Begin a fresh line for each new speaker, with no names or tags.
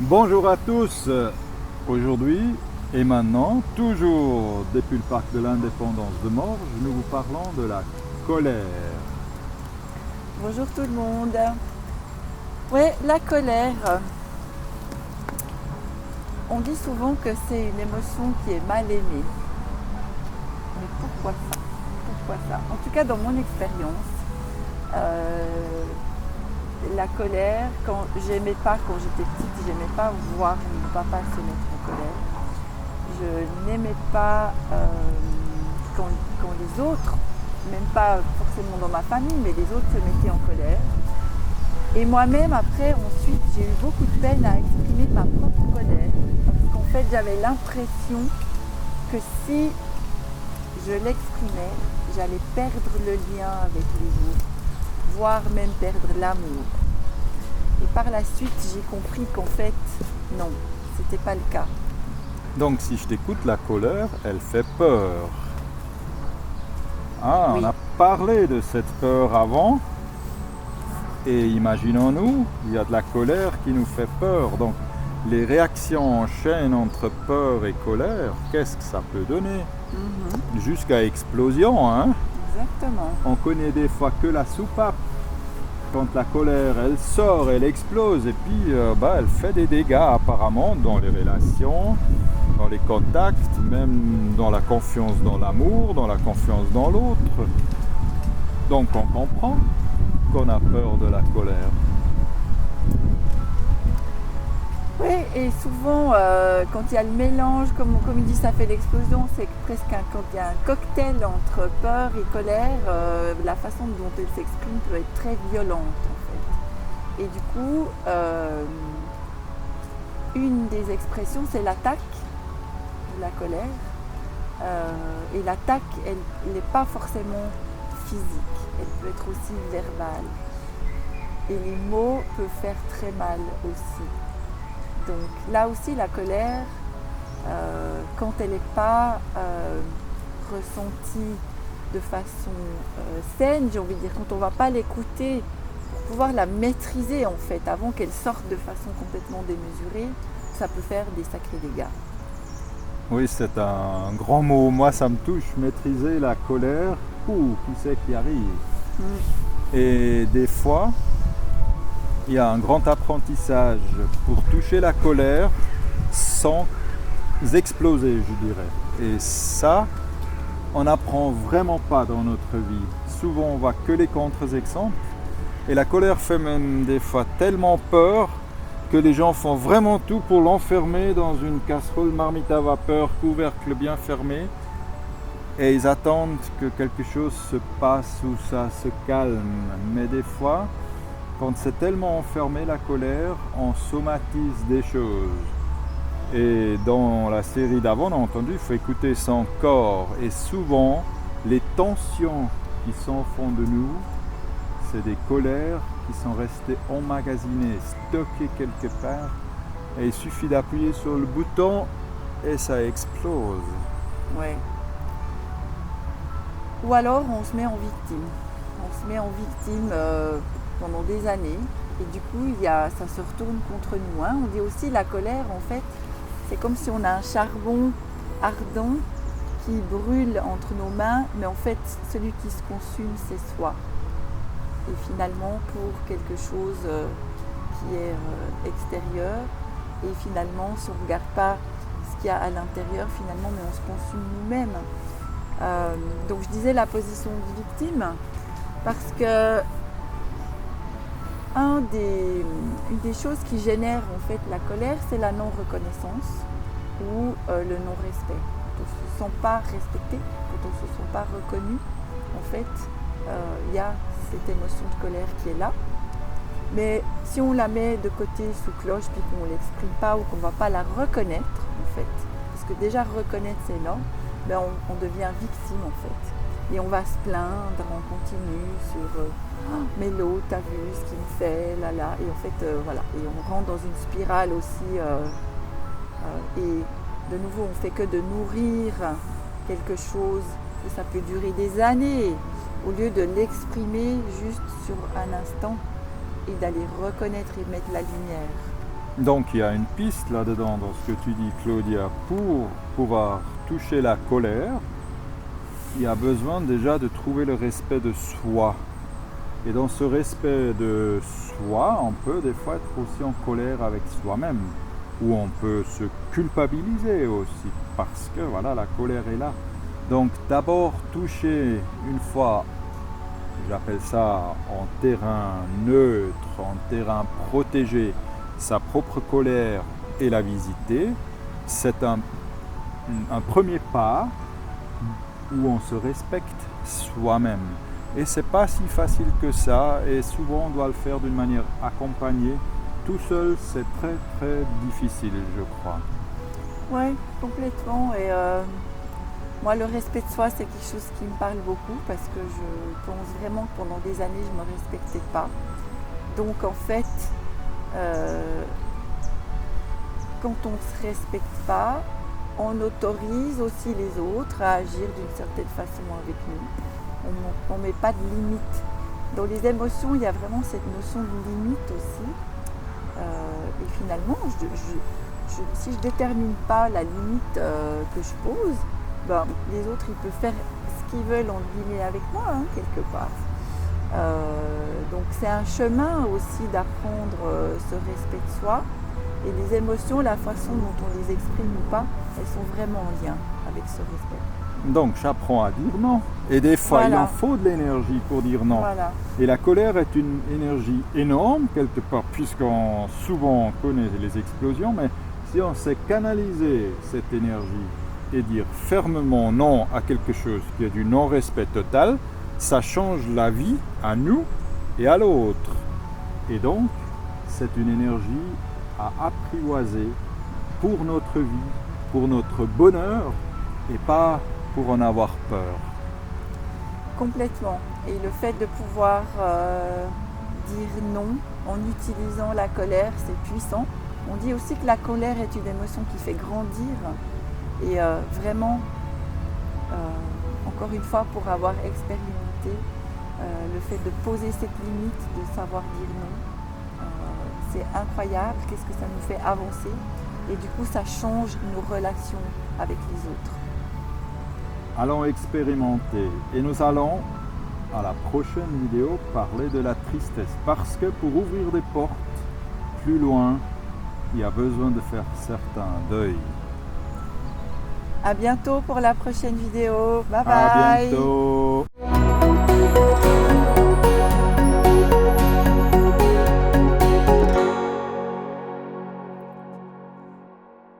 Bonjour à tous. Aujourd'hui et maintenant, toujours depuis le parc de l'Indépendance de Morges, nous vous parlons de la colère.
Bonjour tout le monde. Ouais, la colère. On dit souvent que c'est une émotion qui est mal aimée. Mais pourquoi ça? Pourquoi ça? En tout cas, dans mon expérience, la colère, quand j'étais petite, j'aimais pas voir mon papa se mettre en colère. Je n'aimais pas quand les autres, même pas forcément dans ma famille, mais les autres se mettaient en colère. Et moi-même, après, ensuite, j'ai eu beaucoup de peine à exprimer ma propre colère. Parce qu'en fait, j'avais l'impression que si je l'exprimais, j'allais perdre le lien avec les autres, voire même perdre l'amour. Et par la suite, j'ai compris qu'en fait, non, c'était pas le cas.
Donc si je t'écoute, la colère, elle fait peur. Ah,
Oui.
on a parlé de cette peur avant. Et imaginons-nous, il y a de la colère qui nous fait peur. Donc les réactions en chaîne entre peur et colère, qu'est-ce que ça peut donner? Jusqu'à explosion, hein?
Exactement.
On connaît des fois que la soupape. Quand la colère, elle sort, elle explose et puis elle fait des dégâts apparemment dans les relations, dans les contacts, même dans la confiance dans l'amour, dans la confiance dans l'autre. Donc on comprend qu'on a peur de la colère.
Oui, et souvent, quand il y a le mélange, comme il dit, ça fait l'explosion, c'est presque quand il y a un cocktail entre peur et colère, la façon dont elle s'exprime peut être très violente, en fait. Et du coup, une des expressions, c'est l'attaque de la colère. Et l'attaque, elle n'est pas forcément physique, elle peut être aussi verbale. Et les mots peuvent faire très mal aussi. Donc là aussi, la colère, quand elle n'est pas ressentie de façon saine, j'ai envie de dire, quand on ne va pas l'écouter pour pouvoir la maîtriser en fait, avant qu'elle sorte de façon complètement démesurée, ça peut faire des sacrés dégâts.
Oui, c'est un grand mot. Moi, ça me touche. Maîtriser la colère. Qui c'est qui arrive? Et des fois, il y a un grand apprentissage pour toucher la colère sans exploser, je dirais. Et ça, on n'apprend vraiment pas dans notre vie. Souvent, on voit que les contre-exemples. Et la colère fait même des fois tellement peur que les gens font vraiment tout pour l'enfermer dans une casserole marmite à vapeur, couvercle bien fermé. Et ils attendent que quelque chose se passe ou ça se calme. Mais des fois, quand c'est tellement enfermé la colère, on somatise des choses. Et dans la série d'avant, on a entendu, il faut écouter son corps. Et souvent, les tensions qui sont au fond de nous, c'est des colères qui sont restées emmagasinées, stockées quelque part. Et il suffit d'appuyer sur le bouton et ça explose.
Ouais. Ou alors on se met en victime. On se met en victime pendant des années. Et du coup, ça se retourne contre nous. Hein. On dit aussi la colère, en fait, c'est comme si on a un charbon ardent qui brûle entre nos mains, mais en fait, celui qui se consume, c'est soi. Et finalement, pour quelque chose qui est extérieur, et finalement, si on ne regarde pas ce qu'il y a à l'intérieur, finalement, mais on se consume nous-mêmes. Donc je disais la position de victime, parce que une des choses qui génère en fait la colère, c'est la non-reconnaissance ou le non-respect. Quand on ne se sent pas respecté, quand on ne se sent pas reconnu, en fait, il y a cette émotion de colère qui est là. Mais si on la met de côté sous cloche, puis qu'on ne l'exprime pas ou qu'on ne va pas la reconnaître, en fait, parce que déjà reconnaître c'est énorme, ben on devient victime en fait. Et on va se plaindre en continu sur mais l'autre, t'as vu ce qu'il me fait, là là. Et en fait, voilà. Et on rentre dans une spirale aussi. Et de nouveau, on fait que de nourrir quelque chose. Et ça peut durer des années. Au lieu de l'exprimer juste sur un instant et d'aller reconnaître et mettre la lumière.
Donc il y a une piste là-dedans dans ce que tu dis, Claudia. Pour pouvoir toucher la colère, il y a besoin déjà de trouver le respect de soi. Et dans ce respect de soi, on peut des fois être aussi en colère avec soi-même, ou on peut se culpabiliser aussi, parce que voilà, la colère est là. Donc d'abord toucher une fois, j'appelle ça en terrain neutre, en terrain protégé, sa propre colère et la visiter, c'est un premier pas où on se respecte soi-même. Et c'est pas si facile que ça, et souvent on doit le faire d'une manière accompagnée. Tout seul, c'est très très difficile, je crois.
Oui, complètement. Et moi, le respect de soi, c'est quelque chose qui me parle beaucoup parce que je pense vraiment que pendant des années, je ne me respectais pas. Donc en fait, quand on ne se respecte pas, on autorise aussi les autres à agir d'une certaine façon avec nous. On ne met pas de limite. Dans les émotions, il y a vraiment cette notion de limite aussi. Et finalement, si je ne détermine pas la limite que je pose, ben, les autres ils peuvent faire ce qu'ils veulent en guillemets avec moi, hein, quelque part. Donc c'est un chemin aussi d'apprendre ce respect de soi. Et les émotions, la façon dont on les exprime ou pas, elles sont vraiment en lien avec ce respect.
Donc j'apprends à dire non. Et des fois, il en faut de l'énergie pour dire non.
Voilà.
Et la colère est une énergie énorme, quelque part, puisqu'on souvent connaît les explosions, mais si on sait canaliser cette énergie et dire fermement non à quelque chose qui est du non-respect total, ça change la vie à nous et à l'autre. Et donc, c'est une énergie à apprivoiser pour notre vie, pour notre bonheur, et pas pour en avoir peur.
Complètement. Et le fait de pouvoir dire non en utilisant la colère, c'est puissant. On dit aussi que la colère est une émotion qui fait grandir. Et vraiment, encore une fois, pour avoir expérimenté le fait de poser cette limite, de savoir dire non, c'est incroyable. Qu'est-ce que ça nous fait avancer? Et du coup, ça change nos relations avec les autres.
Allons expérimenter. Et nous allons, à la prochaine vidéo, parler de la tristesse. Parce que pour ouvrir des portes plus loin, il y a besoin de faire certains deuils.
À bientôt pour la prochaine vidéo. Bye bye.
À bientôt.